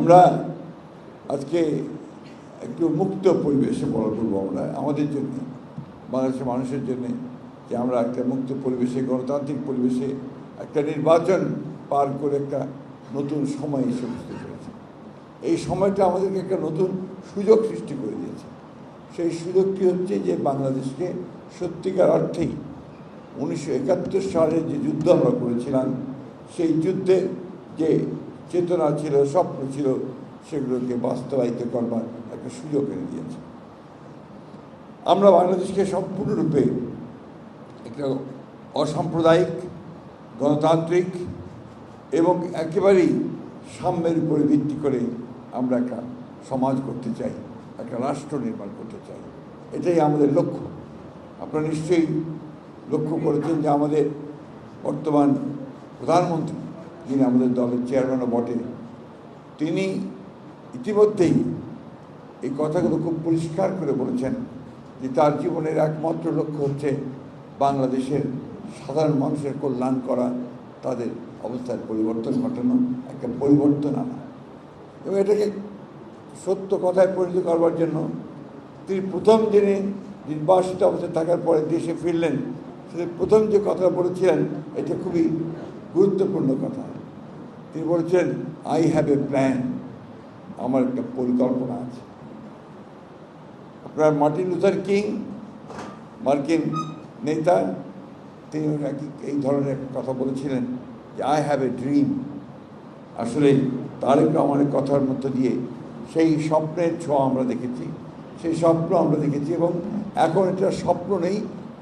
আমরা আজকে একটু মুক্ত পরিবেশে বলা করবো আমরা আমাদের জন্য, বাংলাদেশের মানুষের জন্য, যে আমরা একটা মুক্ত পরিবেশে, গণতান্ত্রিক পরিবেশে একটা নির্বাচন পার করে একটা নতুন সময় এসে বুঝতে পেরেছি। এই সময়টা আমাদেরকে একটা নতুন সুযোগ সৃষ্টি করে দিয়েছে। সেই সুযোগটি হচ্ছে যে বাংলাদেশকে সত্যিকার অর্থেই 1971 সালে যে যুদ্ধ আমরা করেছিলাম, সেই যুদ্ধে যে চেতনা ছিল, স্বপ্ন ছিল, সেগুলোকে বাস্তবায়িত করবার একটা সুযোগ এনে দিয়েছে। আমরা বাংলাদেশকে সম্পূর্ণরূপে একটা অসাম্প্রদায়িক, গণতান্ত্রিক এবং একেবারেই সাম্যের উপরে ভিত্তি করে আমরা একটা সমাজ করতে চাই, একটা রাষ্ট্র নির্মাণ করতে চাই। এটাই আমাদের লক্ষ্য। আপনারা নিশ্চয়ই লক্ষ্য করেছেন যে আমাদের বর্তমান প্রধানমন্ত্রী, যিনি আমাদের দলের চেয়ারম্যানও বটে, তিনি ইতিমধ্যেই এই কথাগুলো খুব পরিষ্কার করে বলেছেন যে তার জীবনের একমাত্র লক্ষ্য হচ্ছে বাংলাদেশের সাধারণ মানুষের কল্যাণ করা, তাদের অবস্থার পরিবর্তন ঘটানো, একটা পরিবর্তন আনা। এবং এটাকে সত্য কথায় পরিণত করবার জন্য তিনি প্রথম দিনে নির্বাসিত অবস্থায় থাকার পরে দেশে ফিরলেন, তিনি প্রথম যে কথা বলেছিলেন এটা খুবই গুরুত্বপূর্ণ কথা। তিনি বলেছেন, আই হ্যাভ এ প্ল্যান, আমার একটা পরিকল্পনা আছে। আপনার মার্টিন লুথার কিং, মার্কিন নেতা, তিনি এই ধরনের কথা বলেছিলেন যে আই হ্যাভ এ ড্রিম। আসলে তারেক রহমানের কথার মধ্য দিয়ে সেই স্বপ্নের ছোঁয়া আমরা দেখেছি, সেই স্বপ্ন আমরা দেখেছি এবং এখন এটা স্বপ্ন নেই,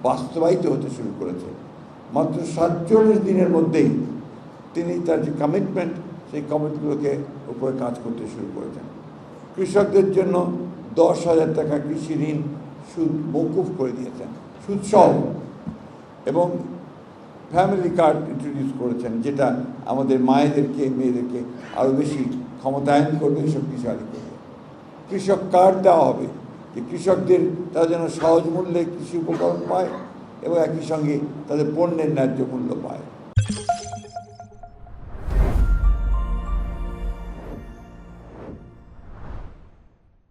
বাস্তবায়িত হতে শুরু করেছে। মাত্র 47 দিনের মধ্যেই তিনি তার যে কমিটমেন্ট, সেই কমিটগুলোকে উপরে কাজ করতে শুরু করেছেন। কৃষকদের জন্য 10,000 টাকা কৃষি ঋণ সুদ মওকুফ করে দিয়েছেন, সুদসহ, এবং ফ্যামিলি কার্ড ইন্ট্রোডিউস করেছেন, যেটা আমাদের মায়েদেরকে, মেয়েদেরকে আরও বেশি ক্ষমতায়ন করবে, শক্তিশালী করবে। কৃষক কার্ড দেওয়া হবে, যে কৃষকদের তারা যেন সহজ মূল্যে কৃষি উপকরণ পায় এবং একই সঙ্গে তাদের পণ্যের ন্যায্য মূল্য